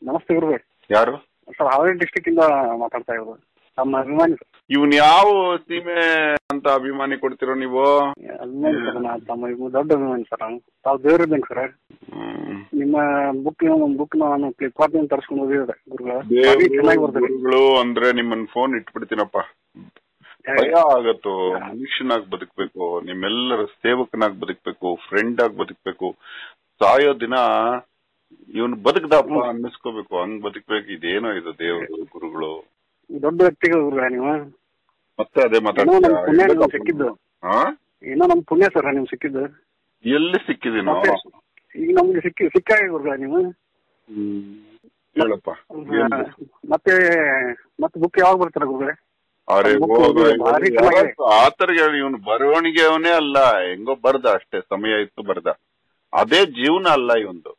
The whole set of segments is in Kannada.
ನಮಸ್ತೆ ಗುರುವೆ. ಯಾರು ಸರ್, ಹಾವೇರಿ ಡಿಸ್ಟಿಕ್ ಇಂದ ಮಾತಾಡ್ತಾ ಇರೋದು. ತಮ್ಮ ಅಭಿಮಾನಿ ಸರ್. ಇವನ್ ಯಾವ ಸೀಮೆ ಅಂತ ಅಭಿಮಾನಿ ಕೊಡ್ತಿರೋ ನೀವು? ಅಭಿಮಾನಿ ಸರ್, ತಮ್ಮ ದೊಡ್ಡ ಅಭಿಮಾನಿ ಸರ್. ತಾವು ದೇವ್ರಿದ್ದಂಗೆ ಸರ್. ನಿಮ್ಮ ಬುಕ್ ನಾನು ಫ್ಲಿಪ್ಕಾರ್ಟ್ ನಿಂದ ತರಿಸ್ಕೊಂಡು ಹೋಗಿದ್ದೆ ಗುರುಗಳ. ಚೆನ್ನಾಗಿ ಬರ್ತದೆ ಗುರುಗಳು ಅಂದ್ರೆ ನಿಮ್ಮನ್ ಫೋನ್ ಇಟ್ಬಿಡ್ತೀನಪ್ಪ. ಭಯ ಆಗತ್ತು. ಮನುಷ್ಯನಾಗ್ ಬದುಕ್ಬೇಕು, ನಿಮ್ಮೆಲ್ಲರ ಸೇವಕನಾಗ್ ಬದುಕ್ಬೇಕು, ಫ್ರೆಂಡ್ ಆಗಿ ಬದುಕ್ಬೇಕು. ಸಾಯೋ ದಿನ ಇವನ್ ಬದುಕ್ದಪ್ಪ ಅನ್ನಿಸ್ಕೋಬೇಕು, ಹಂಗ್ ಬದುಕ್ಬೇಕು. ಇದೇನೋ ಇದು ದೇವರು ಗುರುಗಳು ದೊಡ್ಡ ವ್ಯಕ್ತಿಗಳು ಗುರುಗಳ ನೀವು. ಮತ್ತೆ ಅದೇ ಸಿಕ್ಕಿದ್ದು ಏನೋ ನಮ್ ಪುಣ್ಯ ಸರ್ ನಿಮ್ ಸಿಕ್ಕಿದ್ದು. ಎಲ್ಲಿ ಸಿಕ್ಕಿದೀನೋ ಈಗ ನಮ್ಗೆ ಸಿಕ್ಕಾಗ ಗುರುಗಳ ನೀವು. ಹೇಳಪ್ಪ. ಮತ್ತೆ ಬುಕ್ ಯಾವಾಗ ಬರ್ತಾರ ಗುರುಗಳೇ? ಆತರ ಇವನು ಬರವಣಿಗೆ ಅವನೇ ಅಲ್ಲ, ಹೆಂಗೋ ಬರ್ದ ಅಷ್ಟೇ, ಸಮಯ ಇತ್ತು ಬರ್ದ. ಅದೇ ಜೀವನ ಅಲ್ಲ ಇವಂದು.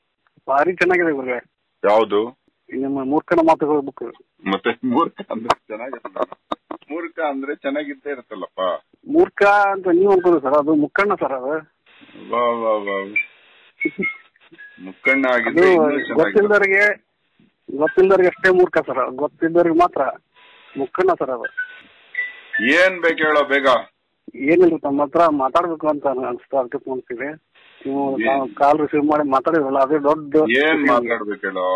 ಭಾರಿ ಚೆನ್ನಾಗಿದೆ ಗುರುಗಳೇ. ಯಾವ್ದು? ನಿಮ್ಮ ಮೂರ್ಖನ ಮಾತುಗಳು ಬುಕ್. ಮತ್ತೆ ಮೂರ್ಖ ಅಂದ್ರೆ ಚೆನ್ನಾಗಿರಲ್ಲ. ಮೂರ್ಖ ಅಂದ್ರೆ ಚೆನ್ನಾಗಿದ್ದೇ ಇರುತ್ತಲ್ಲಪ್ಪ. ಮೂರ್ಖ ಅಂತ ನೀವ್ ಅನ್ಕೋದು ಸರ್, ಅದು ಮುಕ್ಕಣ್ಣ ಸರ್. ಅದು ಮುಕ್ಕಣ್ಣ ಆಗಿದ್ದು ಗೊತ್ತಿಲ್ದವ್ರಿಗೆ ಅಷ್ಟೇ ಮೂರ್ಖ ಸರ್. ಗೊತ್ತಿದ್ದವ್ರಿಗೆ ಮಾತ್ರ ಮುಕ್ಕಣ್ಣ ಸರ್. ಅದು ಏನ್ ಬೇಕು ಹೇಳೋ ಬೇಗ. ಏನಿಲ್ಲ, ತಮ್ಮ ಹತ್ರ ಮಾತಾಡ್ಬೇಕು ಅಂತ ಅನ್ಸ್ತಾ, ಅದಕ್ಕೆ ಫೋನ್ತೀವಿ. ನೀವು ಕಾಲ್ ರಿಸೀವ್ ಮಾಡಿ ಮಾತಾಡಿದ್ರಲ್ಲ, ಅದೇ ದೊಡ್ಡ. ಏನ್ ಮಾತಾಡ್ಬೇಕು ಹೇಳೋ?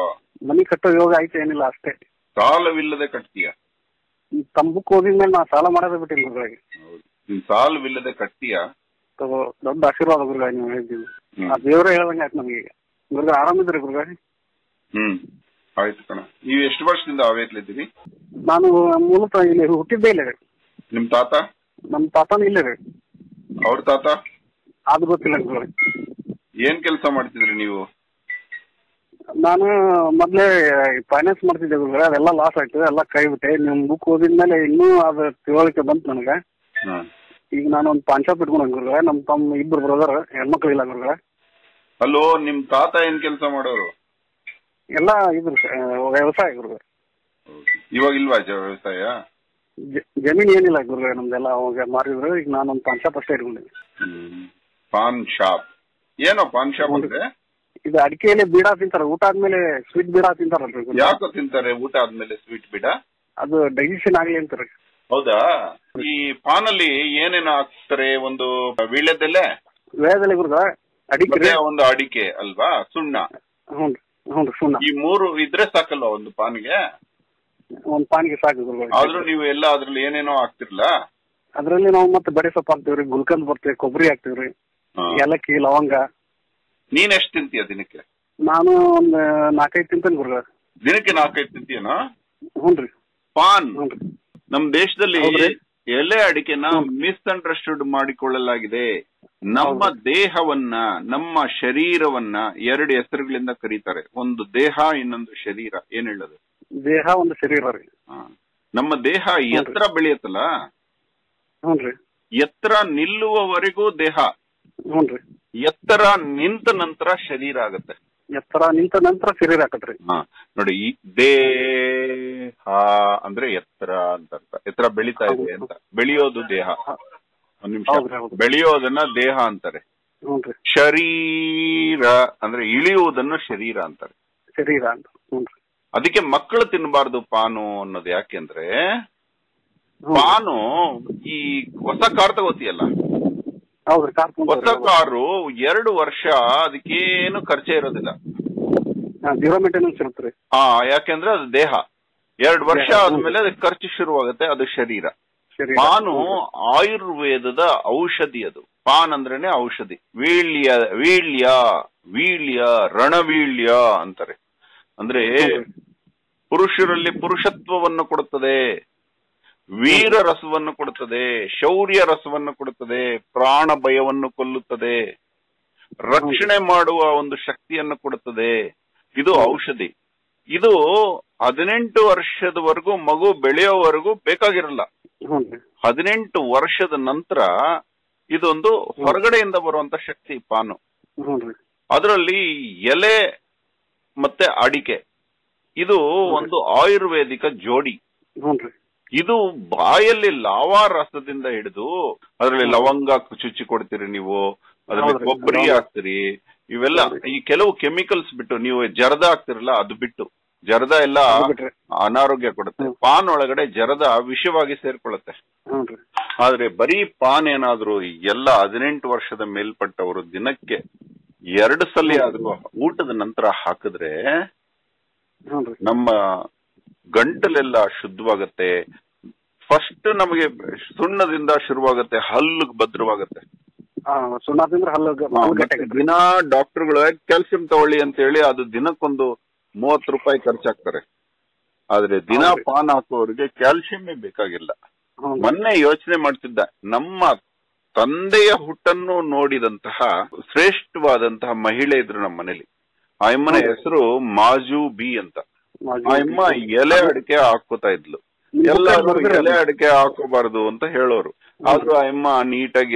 ಮನಿ ಕಟ್ಟೋ ಯೋಗ ಆಯ್ತು, ಏನಿಲ್ಲ ಅಷ್ಟೇ. ಸಾಲವಿಲ್ಲದೆ ಕಟ್ತೀಯ? ತಮ್ಮ ಬುಕ್ ಓದಿದ್ಮೇಲೆ ನಾ ಸಾಲ ಮಾಡೋದೇ ಬಿಟ್ಟಿನಿ ಗುರುಗಳಿಗೆ. ಸಾಲವಿಲ್ಲದೆ ಕಟ್ತೀಯ? ದೊಡ್ಡ ಆಶೀರ್ವಾದ ಗುರುಗಳಿಗೆ ನೀವು ಹೇಳಿದ್ದೀವಿ. ಆ ದೇವರೇ ಹೇಳ್ದಂಗೆ ಆಯ್ತು ನಮಗೆ. ಗುರುಗಳು ಆರಾಮಿದ್ರಿ ಗುರುಗಳಿಗೆ? ಆಯ್ತು ಕಣ. ನೀವು ಎಷ್ಟು ವರ್ಷದಿಂದ ಹಾವೇರಿಲಿದ್ದೀರಿ? ನಾನು ಮೂಲತಃ ಇಲ್ಲಿ ಹುಟ್ಟಿದ್ದೇ ಇಲ್ಲ ರೀ. ನಿಮ್ ತಾತ? ನಮ್ ತಾತನೂ ಇಲ್ಲೇ ರೀ. ಅವ್ರ ತಾತ? ಅದು ಗೊತ್ತಿಲ್ಲ ಗುರುಗಳಿಗೆ. ಏನ್ ಕೆಲಸ ಮಾಡ್ತಿದ್ರಿ ನೀವು? ನಾನು ಮೊದ್ಲೇ ಫೈನಾನ್ಸ್ ಮಾಡ್ತಿದ್ದೆ ಗುರುಗಳೇ. ಅದೆಲ್ಲ ಲಾಸ್ ಆಯ್ತು, ಎಲ್ಲ ಕೈ ಬಿಟ್ಟೆ. ನಿಮ್ ಬುಕ್ ಓದಿದ್ಮೇಲೆ ಇನ್ನೂ ಅದು ತಿಳುವಳಿಕೆ ಬಂತು ನನಗೆ. ಈಗ ನಾನು ಒಂದು ಪಾನ್ ಶಾಪ್ ಇಟ್ಕೊಂಡ ಗುರುಗಳೇ. ನಮ್ ತಮ್ಮ ಇಬ್ರು ಬ್ರದರ್, ಹೆಣ್ಮಕ್ಳು ಇಲ್ಲ ಗುರುಗಳೇ. ಅಲ್ಲೋ, ನಿಮ್ ತಾತ ಏನ್ ಕೆಲಸ ಮಾಡೋರು? ಎಲ್ಲ ಇದ್ರು ವ್ಯವಸಾಯ ಗುರುಗಳೇ. ಇವಾಗ ಇಲ್ವಾ ವ್ಯವಸಾಯ? ಜಮೀನ್ ಏನಿಲ್ಲ ಗುರುಗಳೇ ನಮ್ದೆಲ್ಲ. ಅವಾಗ ಮಾರಿದ್ರು. ಈಗ ನಾನೊಂದು ಪಾನ್ ಶಾಪ್ ಅಷ್ಟೇ ಇಟ್ಕೊಂಡಿದ್ದೆ. PAN shop? ಏನೋ ಪಾನ್ ಶಾಪ್ ಅಂದ್ರೆ? ಇದು ಅಡಿಕೆಯಲ್ಲಿ ಬೀಡ ತಿಂತಾರ, ಊಟ ಆದ್ಮೇಲೆ ಸ್ವೀಟ್ ಬೀಡ ತಿಂತಾರಲ್ರಿ. ಯಾಕೋ ತಿಂತಾರೆ ಊಟ ಆದ್ಮೇಲೆ ಸ್ವೀಟ್ ಬೀಡ? ಅದು ಡೈಜೆಷನ್ ಆಗ್ಲಿ ಅಂತಾರೆ. ಹೌದಾ? ಈ ಪಾನಲ್ಲಿ ಏನೇನು ಹಾಕ್ತಾರೆ? ಒಂದು ವೀಳ್ಯದೆಲೆ ಗುರುಗಳ, ಅಡಿಕೆ, ಒಂದು ಅಡಿಕೆ ಅಲ್ವಾ, ಸುಣ್ಣ. ಹ್ಞೂ ಸುಣ್ಣ. ಈ ಮೂರು ಇದ್ರೆ ಸಾಕಲ್ವಾ ಒಂದು ಪಾನ್ಗೆ? ಒಂದ್ ಪಾನ್ಗೆ ಸಾಕು ಗುರುಗಳ. ಆದ್ರೂ ನೀವು ಎಲ್ಲ ಅದ್ರಲ್ಲಿ ಏನೇನೋ ಹಾಕ್ತಿರ್ಲ? ಅದ್ರಲ್ಲಿ ನಾವು ಮತ್ತೆ ಬಡೆ ಸೊಪ್ಪು ಹಾಕ್ತಿವ್ರಿ, ಗುಲ್ಕಂದ್ ಬರ್ತೇವೆ, ಕೊಬ್ಬರಿ ಹಾಕ್ತಿವ್ರಿ, ಏಲಕ್ಕಿ, ಲವಂಗ. ನೀನ್ ಎಷ್ಟು ತಿಂತೀಯ ದಿನಕ್ಕೆ? ನಾನು ಒಂದ್ 4-5 ತಿಂತೇನೆ ಗುರುಗಳ. ದಿನಕ್ಕೆ 4-5 ತಿಂತೀಯನಾ? ಹ್ಞೂನ್ರಿ. ಪಾನ್ ನಮ್ ದೇಶದಲ್ಲಿ ಎಲೆ ಅಡಿಕೆನ ಮಿಸ್ಅಂಡರ್ಸ್ಟುಡ್ ಮಾಡಿಕೊಳ್ಳಲಾಗಿದೆ. ನಮ್ಮ ದೇಹವನ್ನ, ನಮ್ಮ ಶರೀರವನ್ನ 2 ಹೆಸರುಗಳಿಂದ ಕರೀತಾರೆ. ಒಂದು ದೇಹ, ಇನ್ನೊಂದು ಶರೀರ. ಏನ್ ಹೇಳೋದು? ದೇಹ ಒಂದು ಶರೀರ ರೀ. ನಮ್ಮ ದೇಹ ಎತ್ತರ ಬೆಳೆಯತ್ತಲ್ಲ, ಎತ್ತರ ನಿಲ್ಲುವವರೆಗೂ ದೇಹ, ಎತ್ತರ ನಿಂತ ನಂತರ ಶರೀರ ಆಗತ್ತೆ. ಎತ್ತರ ನಿಂತ ನಂತರ ಶರೀರ ಆಗತ್ರಿ. ನೋಡಿ, ಈ ದೇಹ ಅಂದ್ರೆ ಎತ್ತರ ಅಂತ ಅರ್ಥ. ಎತ್ತರ ಬೆಳಿತಾ ಇದೆ ಅಂತ. ಬೆಳೆಯೋದು ದೇಹ. ಒಂದ್ ನಿಮಿಷ. ಬೆಳೆಯೋದನ್ನ ದೇಹ ಅಂತಾರೆ. ಶರೀರ ಅಂದ್ರೆ ಇಳಿಯುವುದನ್ನು ಶರೀರ ಅಂತಾರೆ. ಶರೀರ ಅಂತ. ಅದಕ್ಕೆ ಮಕ್ಕಳು ತಿನ್ನಬಾರ್ದು ಪಾನು ಅನ್ನೋದು. ಯಾಕೆಂದ್ರೆ ಪಾನು, ಈ ಹೊಸ ಕಾರ್ ತಗೋತಿಯಲ್ಲ, ಹೊಸ ಕಾರು 2 ವರ್ಷ ಅದಕ್ಕೇನು ಖರ್ಚೆ ಇರೋದಿಲ್ಲ. ಯಾಕೆಂದ್ರೆ ಅದು ದೇಹ. 2 ವರ್ಷ ಆದ್ಮೇಲೆ ಅದಕ್ಕೆ ಖರ್ಚು ಶುರುವಾಗುತ್ತೆ. ಅದು ಶರೀರ. ಪಾನು ಆಯುರ್ವೇದದ ಔಷಧಿ. ಅದು ಪಾನ್ ಅಂದ್ರೇನೆ ಔಷಧಿ. ವೀಳ್ಯ ರಣವೀಳ್ಯ ಅಂತಾರೆ. ಅಂದ್ರೆ ಪುರುಷರಲ್ಲಿ ಪುರುಷತ್ವವನ್ನು ಕೊಡುತ್ತದೆ, ವೀರ ರಸವನ್ನು ಕೊಡುತ್ತದೆ, ಶೌರ್ಯ ರಸವನ್ನು ಕೊಡುತ್ತದೆ, ಪ್ರಾಣ ಭಯವನ್ನು ಕೊಲ್ಲುತ್ತದೆ, ರಕ್ಷಣೆ ಮಾಡುವ ಒಂದು ಶಕ್ತಿಯನ್ನು ಕೊಡುತ್ತದೆ. ಇದು ಔಷಧಿ. ಇದು 18 ವರ್ಷದವರೆಗೂ ಮಗು ಬೆಳೆಯೋವರೆಗೂ ಬೇಕಾಗಿರಲ್ಲ. 18 ವರ್ಷದ ನಂತರ ಇದೊಂದು ಹೊರಗಡೆಯಿಂದ ಬರುವಂತ ಶಕ್ತಿ ಪಾನು. ಅದರಲ್ಲಿ ಎಲೆ ಮತ್ತೆ ಅಡಿಕೆ, ಇದು ಒಂದು ಆಯುರ್ವೇದಿಕ ಜೋಡಿ. ಇದು ಬಾಯಲ್ಲಿ ಲಾವಾ ರಸದಿಂದ ಹಿಡಿದು, ಅದರಲ್ಲಿ ಲವಂಗ ಚುಚ್ಚಿ ಕೊಡ್ತೀರಿ ನೀವು, ಅದರಲ್ಲಿ ಕೊಬ್ಬರಿ ಹಾಕ್ತಿರಿ, ಇವೆಲ್ಲ ಈ ಕೆಲವು ಕೆಮಿಕಲ್ಸ್ ಬಿಟ್ಟು, ನೀವು ಜರ್ದ ಹಾಕ್ತಿರಲ್ಲ ಅದು ಬಿಟ್ಟು, ಜರದ ಎಲ್ಲ ಅನಾರೋಗ್ಯ ಕೊಡುತ್ತೆ. ಪಾನ್ ಒಳಗಡೆ ಜರದ ವಿಷವಾಗಿ ಸೇರ್ಕೊಳ್ಳುತ್ತೆ. ಆದ್ರೆ ಬರೀ ಪಾನ್ ಏನಾದ್ರು ಎಲ್ಲ 18 ವರ್ಷದ ಮೇಲ್ಪಟ್ಟವರು ದಿನಕ್ಕೆ 2 ಸಲ ಆದ್ರೂ ಊಟದ ನಂತರ ಹಾಕಿದ್ರೆ ನಮ್ಮ ಗಂಟಲೆಲ್ಲ ಶುದ್ಧವಾಗತ್ತೆ. ಫಸ್ಟ್ ನಮಗೆ ಸುಣ್ಣದಿಂದ ಶುರುವಾಗತ್ತೆ, ಹಲ್ಲು ಭದ್ರವಾಗತ್ತೆ. ದಿನ ಡಾಕ್ಟರ್ಗಳು ಕ್ಯಾಲ್ಸಿಯಂ ತಗೊಳ್ಳಿ ಅಂತ ಹೇಳಿ ಅದು ದಿನಕ್ಕೊಂದು 30 ರೂಪಾಯಿ ಖರ್ಚಾಗ್ತಾರೆ. ಆದ್ರೆ ದಿನ ಪಾನ್ ಹಾಕುವವರಿಗೆ ಕ್ಯಾಲ್ಸಿಯಂ ಬೇಕಾಗಿಲ್ಲ. ಮೊನ್ನೆ ಯೋಚನೆ ಮಾಡ್ತಿದ್ದ, ನಮ್ಮ ತಂದೆಯ ಹುಟ್ಟನ್ನು ನೋಡಿದಂತಹ ಶ್ರೇಷ್ಠವಾದಂತಹ ಮಹಿಳೆ ಇದ್ರು ನಮ್ಮ ಮನೇಲಿ. ಆ ಅಮ್ಮನ ಹೆಸರು ಮಾಜು ಬಿ ಅಂತ. ಆ ಅಮ್ಮ ಎಲೆ ಅಡಿಕೆ ಹಾಕೋತಾ ಇದ್ಲು. ಎಲ್ಲರೂ ಎಲೆ ಅಡಿಕೆ ಹಾಕೋಬಾರ್ದು ಅಂತ ಹೇಳೋರು. ಆದ್ರೂ ಆ ಅಮ್ಮ ನೀಟಾಗಿ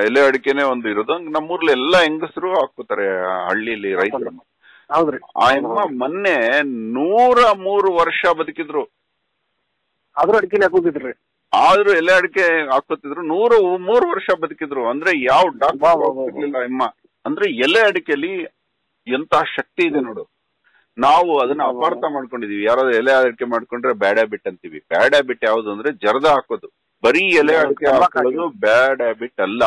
ಎಲೆ ಅಡಿಕೆನೆ ಒಂದು ಇರೋದು. ನಮ್ಮೂರ್ಲಿ ಎಲ್ಲಾ ಹೆಂಗಸರು ಹಾಕೋತಾರೆ ಹಳ್ಳಿಲಿ ರೈತರು. ಆ ಅಮ್ಮ ಮೊನ್ನೆ 103 ವರ್ಷ ಬದುಕಿದ್ರು. ಆದ್ರೂ ಅಡಿಕೆ ಹಾಕೋತಿದ್ರಿ? ಆದ್ರೂ ಎಲೆ ಅಡಿಕೆ ಹಾಕೋತಿದ್ರು. 103 ವರ್ಷ ಬದುಕಿದ್ರು. ಅಂದ್ರೆ ಯಾವ ಡಾಕ್ಟರ್ ಇರ್ಲಿಲ್ಲ ಅಮ್ಮ. ಅಂದ್ರೆ ಎಲೆ ಅಡಿಕೆಲಿ ಎಂತ ಶಕ್ತಿ ಇದೆ ನೋಡು. ನಾವು ಅದನ್ನ ಅಪಾರ್ಥ ಮಾಡ್ಕೊಂಡಿದೀವಿ. ಯಾರಾದ್ರೂ ಎಲೆ ಅಡಿಕೆ ಮಾಡ್ಕೊಂಡ್ರೆ ಬ್ಯಾಡ್ ಹ್ಯಾಬಿಟ್ ಅಂತೀವಿ. ಬ್ಯಾಡ್ ಹ್ಯಾಬಿಟ್ ಯಾವ್ದು ಅಂದ್ರೆ ಜರ್ದ ಹಾಕೋದು. ಬರೀ ಎಲೆ ಅಡಿಕೆ ಹಾಕೋದು ಬ್ಯಾಡ್ ಹ್ಯಾಬಿಟ್ ಅಲ್ಲ.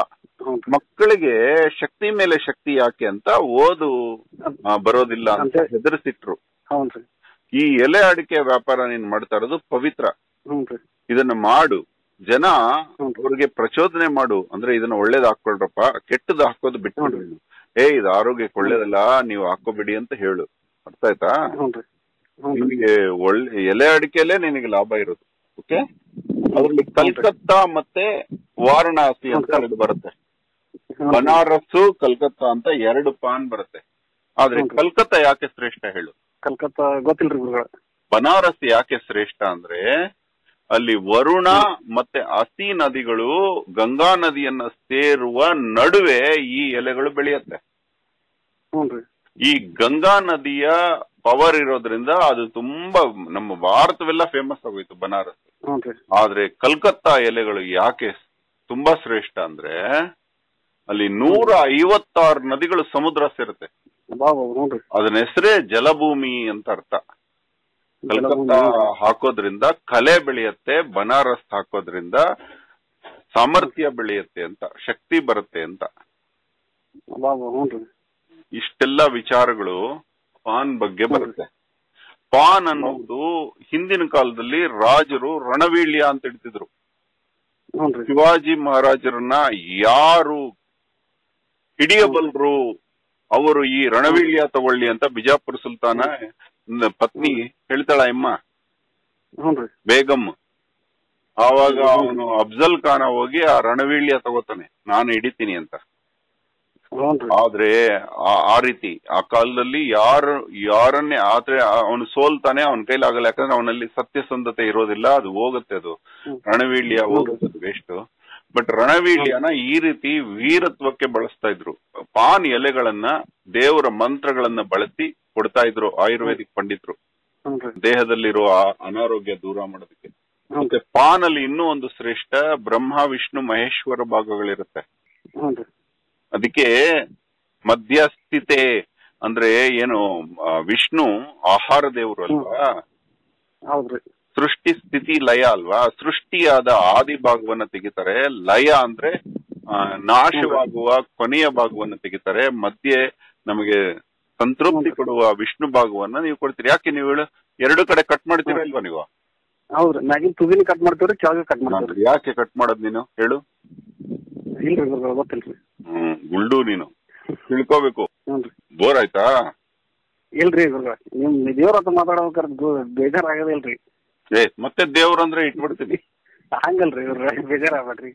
ಮಕ್ಕಳಿಗೆ ಶಕ್ತಿ ಮೇಲೆ ಶಕ್ತಿ ಯಾಕೆ ಅಂತ ಓದು ಬರೋದಿಲ್ಲ ಅಂತ ಹೆದರ್ಸಿಟ್ರು. ಈ ಎಲೆ ಅಡಿಕೆ ವ್ಯಾಪಾರ ನೀನ್ ಮಾಡ್ತಾ ಇರೋದು ಪವಿತ್ರ. ಇದನ್ನ ಮಾಡು, ಜನ ಅವ್ರಿಗೆ ಪ್ರಚೋದನೆ ಮಾಡು. ಅಂದ್ರೆ ಇದನ್ನ ಒಳ್ಳೇದ್ ಹಾಕೊಳ್ರಪ್ಪ, ಕೆಟ್ಟದ್ ಹಾಕೋದು ಬಿಟ್ಬಿಡು. ಇದು ಆರೋಗ್ಯಕ್ಕೆ ಒಳ್ಳೇದಲ್ಲ, ನೀವು ಹಾಕೋಬಿಡಿ ಅಂತ ಹೇಳು. ಅರ್ಥ ಆಯ್ತಾ? ನಿಮಗೆ ಒಳ್ಳೆ ಎಲೆ ಅಡಿಕೆಲೆ ನಿನಗೆ ಲಾಭ ಇರೋದು. ಓಕೆ, ಅದ್ರಲ್ಲಿ ಕಲ್ಕತ್ತಾ ಮತ್ತೆ ವಾರಣಾಸಿ ಅಂತ 2 ಬರುತ್ತೆ. ಬನಾರಸ್ಸು ಕಲ್ಕತ್ತಾ ಅಂತ 2 ಪಾನ್ ಬರುತ್ತೆ. ಆದ್ರೆ ಕಲ್ಕತ್ತಾ ಯಾಕೆ ಶ್ರೇಷ್ಠ ಹೇಳು? ಕಲ್ಕತ್ತಾ ಗೊತ್ತಿಲ್ರಿ. ಬನಾರಸ್ ಯಾಕೆ ಶ್ರೇಷ್ಠ ಅಂದ್ರೆ ಅಲ್ಲಿ ವರುಣ ಮತ್ತೆ ಹಸಿ ನದಿಗಳು ಗಂಗಾ ನದಿಯನ್ನ ಸೇರುವ ನಡುವೆ ಈ ಎಲೆಗಳು ಬೆಳೆಯುತ್ತೆ. ಈ ಗಂಗಾ ನದಿಯ ಪವರ್ ಇರೋದ್ರಿಂದ ಅದು ತುಂಬಾ ನಮ್ಮ ಭಾರತವೆಲ್ಲ ಫೇಮಸ್ ಆಗೋಯ್ತು ಬನಾರಸ್. ಆದ್ರೆ ಕಲ್ಕತ್ತಾ ಎಲೆಗಳು ಯಾಕೆ ತುಂಬಾ ಶ್ರೇಷ್ಠ ಅಂದ್ರೆ ಅಲ್ಲಿ 156 ನದಿಗಳು ಸಮುದ್ರ ಸೇರುತ್ತೆ. ಅದನ್ನ ಹೆಸರೇ ಜಲಭೂಮಿ ಅಂತ ಅರ್ಥ. ಕಲ್ಕತ್ತಾ ಹಾಕೋದ್ರಿಂದ ಕಲೆ ಬೆಳೆಯತ್ತೆ, ಬನಾರಸ್ ಹಾಕೋದ್ರಿಂದ ಸಾಮರ್ಥ್ಯ ಬೆಳೆಯತ್ತೆ ಅಂತ, ಶಕ್ತಿ ಬರುತ್ತೆ ಅಂತ. ಇಷ್ಟೆಲ್ಲ ವಿಚಾರಗಳು ಪಾನ್ ಬಗ್ಗೆ ಬರುತ್ತೆ. ಪಾನ್ ಅನ್ನೋದು ಹಿಂದಿನ ಕಾಲದಲ್ಲಿ ರಾಜರು ರಣವೀಳ್ಯ ಅಂತ ಇಡ್ತಿದ್ರು. ಶಿವಾಜಿ ಮಹಾರಾಜರನ್ನ ಯಾರು ಹಿಡಿಯಬಲ್ರು ಅವರು ಈ ರಣವೀಳ್ಯ ತಗೊಳ್ಳಿ ಅಂತ ಬಿಜಾಪುರ ಸುಲ್ತಾನ ಪತ್ನಿ ಹೇಳ್ತಾಳ ಅಮ್ಮ ಬೇಗಂ. ಆವಾಗ ಅವನು ಅಫ್ಜಲ್ ಖಾನ ಹೋಗಿ ಆ ರಣವೀಳ್ಯ ತಗೋತಾನೆ, ನಾನು ಹಿಡಿತೀನಿ ಅಂತ. ಆದ್ರೆ ಆ ರೀತಿ ಆ ಕಾಲದಲ್ಲಿ ಯಾರನ್ನೇ ಆದ್ರೆ ಅವನು ಸೋಲ್ತಾನೆ, ಅವನ ಕೈಲಿ ಆಗಲ್ಲ. ಯಾಕಂದ್ರೆ ಅವನಲ್ಲಿ ಸತ್ಯಸಂಧತೆ ಇರೋದಿಲ್ಲ, ಅದು ಹೋಗುತ್ತೆ, ಅದು ರಣವೀಳ್ಯ ಹೋಗುತ್ತೆ, ಅದು ವೇಸ್ಟ್. ಬಟ್ ರಣವೀಳ್ಯನ ಈ ರೀತಿ ವೀರತ್ವಕ್ಕೆ ಬಳಸ್ತಾ ಇದ್ರು. ಪಾನ್ ಎಲೆಗಳನ್ನ ದೇವರ ಮಂತ್ರಗಳನ್ನ ಬಳಸಿ ಕೊಡ್ತಾ ಇದ್ರು ಆಯುರ್ವೇದಿಕ್ ಪಂಡಿತರು, ದೇಹದಲ್ಲಿರುವ ಅನಾರೋಗ್ಯ ದೂರ ಮಾಡೋದಕ್ಕೆ. ಮತ್ತೆ ಪಾನ್ ಅಲ್ಲಿ ಇನ್ನೂ ಒಂದು ಶ್ರೇಷ್ಠ, ಬ್ರಹ್ಮ ವಿಷ್ಣು ಮಹೇಶ್ವರ ಭಾಗಗಳಿರುತ್ತೆ. ಅದಕ್ಕೆ ಮಧ್ಯಸ್ಥಿತೆ ಅಂದ್ರೆ ಏನು, ವಿಷ್ಣು ಆಹಾರ ದೇವರು ಅಲ್ವಾ, ಸೃಷ್ಟಿ ಸ್ಥಿತಿ ಲಯ ಅಲ್ವಾ. ಸೃಷ್ಟಿಯಾದ ಆದಿ ಭಾಗವನ್ನ ತೆಗಿತಾರೆ, ಲಯ ಅಂದ್ರೆ ನಾಶವಾಗುವ ಕೊನೆಯ ಭಾಗವನ್ನ ತೆಗಿತಾರೆ, ಮಧ್ಯೆ ನಮಗೆ ಸಂತೃಪ್ತಿ ಕೊಡುವ ವಿಷ್ಣು ಭಾಗವನ್ನ ನೀವು ಕೊಡ್ತೀರಿ. ಯಾಕೆ ನೀವು ಹೇಳು, 2 ಕಡೆ ಕಟ್ ಮಾಡ್ತೀರಾ ಇಲ್ವಾ ನೀವು? ಹೌದು, ಮ್ಯಾಗಿನ ತುದಿನ ಕಟ್ ಮಾಡ್ತೀವ್ರಿ, ಕೆಳಗೆ ಕಟ್ ಮಾಡ್ತೀವಿ. ಯಾಕೆ ಕಟ್ ಮಾಡೋದ್ ನೀನು ಹೇಳು? ಇಲ್ರಿ ಗೊತ್ತಿಲ್ರಿ. ಗುಲ್ಡು ನೀನು ತಿಳ್ಕೋಬೇಕು. ಬೋರ್ ಆಯ್ತಾ? ಇಲ್ರಿ ನಿಮ್ ದೇವ್ರ ಹತ್ರ ಮಾತಾಡೋದು ಬೇಜಾರಾಗದಿಲ್ರಿ. ಮತ್ತೆ ದೇವ್ರಂದ್ರೆ ಇಟ್ಬಿಡ್ತೀನಿ. ಹಂಗಲ್ರಿ ಬೇಜಾರಾಗ್ಬೇಡ್ರಿ.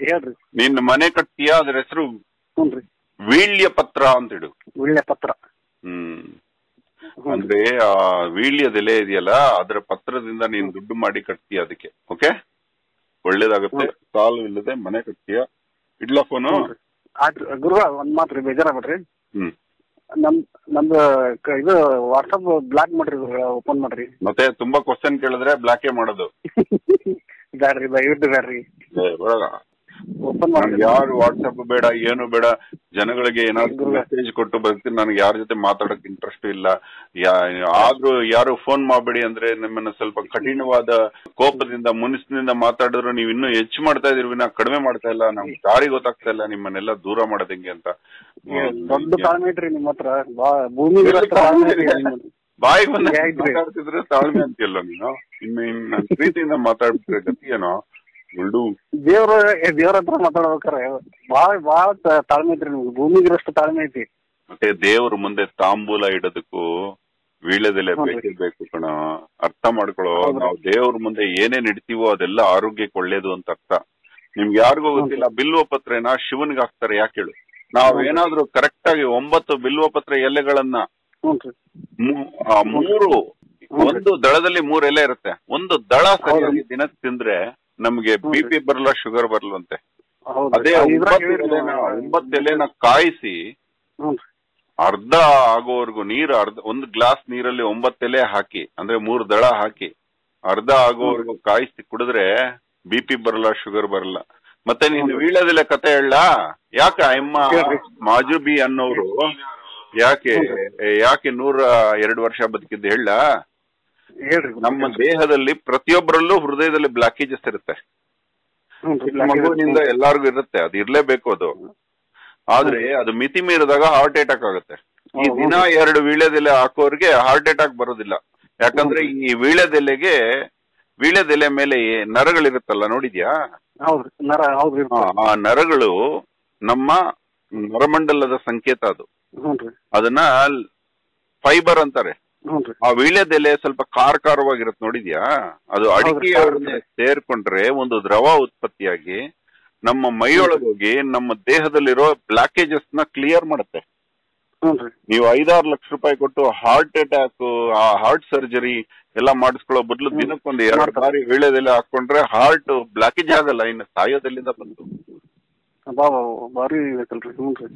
ಹೇಳ್ರಿ. ನಿನ್ನ ಮನೆ ಕಟ್ತೀಯಾ, ಅದ್ರ ಹೆಸರು ವೀಳ್ಯ ಪತ್ರ ಅಂತ ಇಡು. ವೀಳ್ಯ ಪತ್ರ. ಅಂದ್ರೆ ಆ ವೀಳ್ಯದೆಲೆ ಇದೆಯಲ್ಲ, ಅದ್ರ ಪತ್ರದಿಂದ ನೀನ್ ದುಡ್ಡು ಮಾಡಿ ಕಟ್ತೀಯ ಅದಕ್ಕೆ. ಓಕೆ, ಒಳ್ಳೇದಾಗುತ್ತೆ. ಸಾಲು ಇಲ್ಲದೆ ಮನೆ ಕಟ್ತೀಯ. ಇಡ್ಲಾ ಫೋನು? ಗುರು ಒಂದ್ ಮಾತ್ರಿ, ಬೇಜಾರಾಗ್ಬೇಡ್ರಿ. ನಮ್ದು ಇದು ವಾಟ್ಸಪ್ ಬ್ಲಾಕ್ ಮಾಡ್ರಿ, ಓಪನ್ ಮಾಡ್ರಿ. ಮತ್ತೆ ತುಂಬಾ ಕ್ವಶನ್ ಕೇಳಿದ್ರೆ ಬ್ಲಾಕೇ ಮಾಡೋದು. ಬ್ಯಾಡ್ರಿ, ದಯವಿಟ್ಟು ಬ್ಯಾಡ್ರಿ, ಓಪನ್ ಮಾಡಿ. ಯಾರು ವಾಟ್ಸಪ್ ಬೇಡ, ಏನು ಬೇಡ. ಜನಗಳಿಗೆ ಏನಾದ್ರು ಮೆಸೇಜ್ ಕೊಟ್ಟು ಬರ್ತೀನಿ, ನನಗೆ ಯಾರ ಜೊತೆ ಮಾತಾಡಕ್ ಇಂಟ್ರೆಸ್ಟ್ ಇಲ್ಲ, ಆದ್ರೂ ಯಾರು ಫೋನ್ ಮಾಡಬೇಡಿ ಅಂದ್ರೆ ನಿಮ್ಮನ್ನ ಸ್ವಲ್ಪ ಕಠಿಣವಾದ ಕೋಪದಿಂದ ಮುನಿಸಿನಿಂದ ಮಾತಾಡಿದ್ರು ನೀವು ಇನ್ನೂ ಹೆಚ್ಚು ಮಾಡ್ತಾ ಇದೀರಿ, ನಾ ಕಡಿಮೆ ಮಾಡ್ತಾ ಇಲ್ಲ, ನಮ್ಗೆ ದಾರಿ ಗೊತ್ತಾಗ್ತಾ ಇಲ್ಲ, ನಿಮ್ಮನ್ನೆಲ್ಲ ದೂರ ಮಾಡೋದಂಗೆ ಅಂತ. ದೊಡ್ಡ ತಾಳ್ಮೆ ಐತ್ರಿ ನಿಮ್ಮ ಹತ್ರ, ಭೂಮಿ ಬಾಯಿಗೆ ಬಂದ ಮಾತಾಡ್ತಿದ್ರೆ ತಾಳ್ಮೆ ಅಂತೀಯಲ್ಲ ನೀನು, ಇನ್ನು ಪ್ರೀತಿಯಿಂದ ಮಾತಾಡ್ತಿದ್ರೆ ಗತಿ ಏನೋ ಒಳ್ಳು. ದೇವ್ರ ಹತ್ರ ಮಾತಾಡ್ಬೇಕಾರೆ ಬಾಳ ತಾಳ್ಮೆ ಐತ್ರಿ ನಿಮ್ಗೆ, ಭೂಮಿಗಿರಷ್ಟು ತಾಳ್ಮೆ ಐತಿ. ಮತ್ತೆ ದೇವ್ರ ಮುಂದೆ ತಾಂಬೂಲ ಇಡೋದಕ್ಕೂ ವೀಳ್ಯದೆಲೆ ಬೇಕು ಕಣ, ಅರ್ಥ ಮಾಡ್ಕೊಳ್ಳೋ. ನಾವು ದೇವ್ರ ಮುಂದೆ ಏನೇನ್ ಇಡ್ತೀವೋ ಅದೆಲ್ಲ ಆರೋಗ್ಯಕ್ಕೆ ಒಳ್ಳೇದು ಅಂತ ಅರ್ಥ. ನಿಮ್ಗೆ ಯಾರಿಗೂ ಗೊತ್ತಿಲ್ಲ, ಬಿಲ್ವ ಪತ್ರೆನ ಶಿವನ್ಗೆ ಹಾಕ್ತಾರೆ, ಯಾಕೆ ಹೇಳು? ನಾವೇನಾದ್ರೂ ಕರೆಕ್ಟ್ ಆಗಿ 9 ಬಿಲ್ವ ಪತ್ರೆ ಎಲೆಗಳನ್ನ 3 ಒಂದು ದಳದಲ್ಲಿ 3 ಎಲೆ ಇರುತ್ತೆ, ಒಂದು ದಳ ಸರಿಯಾಗಿ ದಿನಕ್ಕೆ ತಿಂದ್ರೆ ನಮ್ಗೆ BP ಬರಲ್ಲ, ಶುಗರ್ ಬರಲ್ವಂತೆ. ಅದೇ 9 ಎಲೆನ ಕಾಯಿಸಿ ಅರ್ಧ ಆಗೋವರೆಗೂ ನೀರು, ಒಂದು ಗ್ಲಾಸ್ ನೀರಲ್ಲಿ 9 ಎಲೆ ಹಾಕಿ, ಅಂದ್ರೆ 3 ದಳ ಹಾಕಿ ಅರ್ಧ ಆಗೋವರೆಗೂ ಕಾಯಿಸಿ ಕುಡಿದ್ರೆ BP ಬರಲ್ಲ, ಶುಗರ್ ಬರಲ್ಲ. ಮತ್ತೆ ನೀನು ವೀಳ್ಯದೆಲೆ ಕತೆ ಹೇಳ, ಯಾಕೆ ಅಮ್ಮ ಮಾಜುಬಿ ಅನ್ನೋರು ಯಾಕೆ 102 ವರ್ಷ ಬದುಕಿದ್ದು ಹೇಳ? ನಮ್ಮ ದೇಹದಲ್ಲಿ ಪ್ರತಿಯೊಬ್ಬರಲ್ಲೂ ಹೃದಯದಲ್ಲಿ ಬ್ಲಾಕೇಜಸ್ ಇರುತ್ತೆ, ಮಗುವಿನಿಂದ ಎಲ್ಲಾರ್ಗು ಇರುತ್ತೆ, ಅದು ಇರ್ಲೇಬೇಕು ಅದು. ಆದ್ರೆ ಅದು ಮಿತಿ ಮೀರಿದಾಗ ಹಾರ್ಟ್ ಅಟ್ಯಾಕ್ ಆಗುತ್ತೆ. ಈ ದಿನ 2 ವೀಳ್ಯದೆಲೆ ಹಾಕೋರ್ಗೆ ಹಾರ್ಟ್ ಅಟ್ಯಾಕ್ ಬರೋದಿಲ್ಲ, ಯಾಕಂದ್ರೆ ಈ ವೀಳ್ಯದೆಲೆ ಮೇಲೆ ನರಗಳಿರುತ್ತಲ್ಲ, ನೋಡಿದ್ಯಾ? ಆ ನರಗಳು ನಮ್ಮ ನರಮಂಡಲದ ಸಂಕೇತ, ಅದು ಅದನ್ನ ಫೈಬರ್ ಅಂತಾರೆ. ಆ ವೀಳ್ಯದೆಲೆ ಸ್ವಲ್ಪ ಖಾರವಾಗಿರುತ್ತೆ, ನೋಡಿದ್ಯಾ? ಅದು ಅಡಿಕೆ ಸೇರ್ಕೊಂಡ್ರೆ ಒಂದು ದ್ರವ ಉತ್ಪತ್ತಿಯಾಗಿ ನಮ್ಮ ಮೈಯೊಳಗೋಗಿ ನಮ್ಮ ದೇಹದಲ್ಲಿರೋ ಬ್ಲಾಕೇಜಸ್ ನ ಕ್ಲಿಯರ್ ಮಾಡುತ್ತೆ. ನೀವು 5-6 ಲಕ್ಷ ರೂಪಾಯಿ ಕೊಟ್ಟು ಹಾರ್ಟ್ ಅಟ್ಯಾಕ್, ಹಾರ್ಟ್ ಸರ್ಜರಿ ಎಲ್ಲ ಮಾಡಿಸ್ಕೊಳ್ಳೋ ಬದಲು ದಿನಕ್ಕೊಂದು 2 ಬಾರಿ ವೀಳ್ಯದೆಲೆ ಹಾಕೊಂಡ್ರೆ ಹಾರ್ಟ್ ಬ್ಲಾಕೇಜ್ ಆಗಲ್ಲ, ಇನ್ನು ಸಾಯೋದೆಲ್ಲಿಂದ ಬಂತು. ಬಾರಿ ಬೇಕಲ್ರಿ. ಹ್ಞೂನ್ರಿ,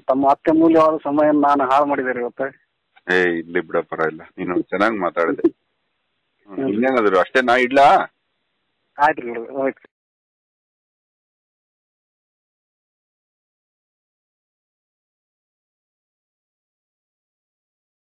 ತಮ್ಮ ಅತ್ಯಮೂಲ್ಯವಾದ ಸಮಯ ನಾನು ಹಾಳು ಮಾಡಿದ್ದೇನೆ ಇವತ್ತ. ಇಲ್ಲಿ ಬಿಡ, ಪರವಾಗಿಲ್ಲ, ನೀನು ಚೆನ್ನಾಗಿ ಮಾತಾಡಿದೆ. ಇನ್ನೇನಾದ್ರು ಅಷ್ಟೇ, ನಾ ಇಡ್ಲಾ? ಆಯ್ತು.